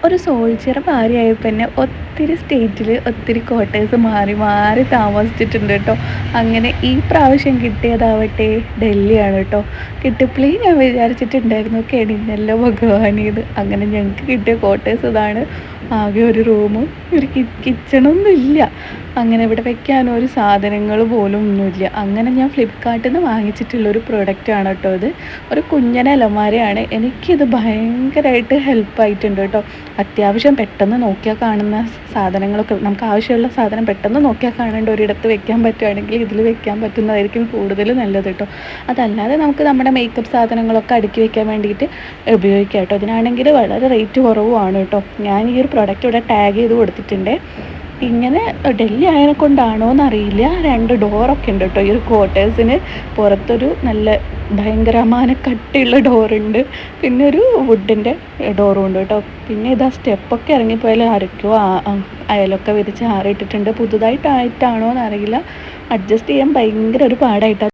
ഒരു സോൾജിയർ ഭാര്യയായപ്പോൾ തന്നെ ഒത്തിരി സ്റ്റേറ്റിൽ ഒത്തിരി ക്വാർട്ടേഴ്സ് മാറി മാറി താമസിച്ചിട്ടുണ്ട് കേട്ടോ. അങ്ങനെ ഈ പ്രാവശ്യം കിട്ടിയതാവട്ടെ ഡൽഹിയാണ് കേട്ടോ. കിട്ടിയപ്പോഴേ ഞാൻ വിചാരിച്ചിട്ടുണ്ടായിരുന്നു കെണിഞ്ഞല്ലോ ഭഗവാനേത്. അങ്ങനെ ഞങ്ങൾക്ക് കിട്ടിയ ക്വാർട്ടേഴ്സ് ഇതാണ്. ആകെ ഒരു റൂമും ഒരു കിച്ചണൊന്നും ഇല്ല. അങ്ങനെ ഇവിടെ വെക്കാനോ ഒരു സാധനങ്ങൾ പോലും ഒന്നുമില്ല. അങ്ങനെ ഞാൻ ഫ്ലിപ്കാർട്ടിൽ നിന്ന് വാങ്ങിച്ചിട്ടുള്ളൊരു പ്രൊഡക്റ്റാണ് കേട്ടോ ഇത്. ഒരു കുഞ്ഞൻ അലമാരയാണ്. എനിക്കിത് ഭയങ്കരമായിട്ട് ഹെൽപ്പായിട്ടുണ്ട് കേട്ടോ. അത്യാവശ്യം പെട്ടെന്ന് നോക്കിയാൽ കാണുന്ന സാധനങ്ങളൊക്കെ, നമുക്ക് ആവശ്യമുള്ള സാധനം പെട്ടെന്ന് നോക്കിയാൽ കാണേണ്ട ഒരിടത്ത് വെക്കാൻ പറ്റുകയാണെങ്കിൽ ഇതിൽ വെക്കാൻ പറ്റുന്നതായിരിക്കും കൂടുതൽ നല്ലത് കേട്ടോ. അതല്ലാതെ നമുക്ക് നമ്മുടെ മേക്കപ്പ് സാധനങ്ങളൊക്കെ അടുക്കി വെക്കാൻ വേണ്ടിയിട്ട് ഉപയോഗിക്കാം കേട്ടോ. ഇതിനാണെങ്കിൽ വളരെ റേറ്റ് കുറവുമാണ് കേട്ടോ. ഞാൻ ഈ ഒരു പ്രൊഡക്റ്റ് ഇവിടെ ടാഗ് ചെയ്ത് കൊടുത്തിട്ടുണ്ട്. ഇങ്ങനെ ഡൽഹി ആയതിനെ കൊണ്ടാണോ എന്നറിയില്ല, 2 ഡോറൊക്കെ ഉണ്ട് കേട്ടോ ഈ ഒരു ക്വാർട്ടേഴ്സിന്. പുറത്തൊരു നല്ല ഭയങ്കരമായ കട്ടിയുള്ള ഡോറുണ്ട്, പിന്നെ ഒരു വുഡിൻ്റെ ഡോറും ഉണ്ട് കേട്ടോ. പിന്നെ ഇതാ സ്റ്റെപ്പൊക്കെ ഇറങ്ങിപ്പോയാൽ ആരൊക്കെയോ അയലൊക്കെ വിരിച്ച് ആറിയിട്ടിട്ടുണ്ട്. പുതുതായിട്ടായിട്ടാണോ എന്നറിയില്ല, അഡ്ജസ്റ്റ് ചെയ്യാൻ ഭയങ്കര ഒരു പാടായിട്ടാണ്.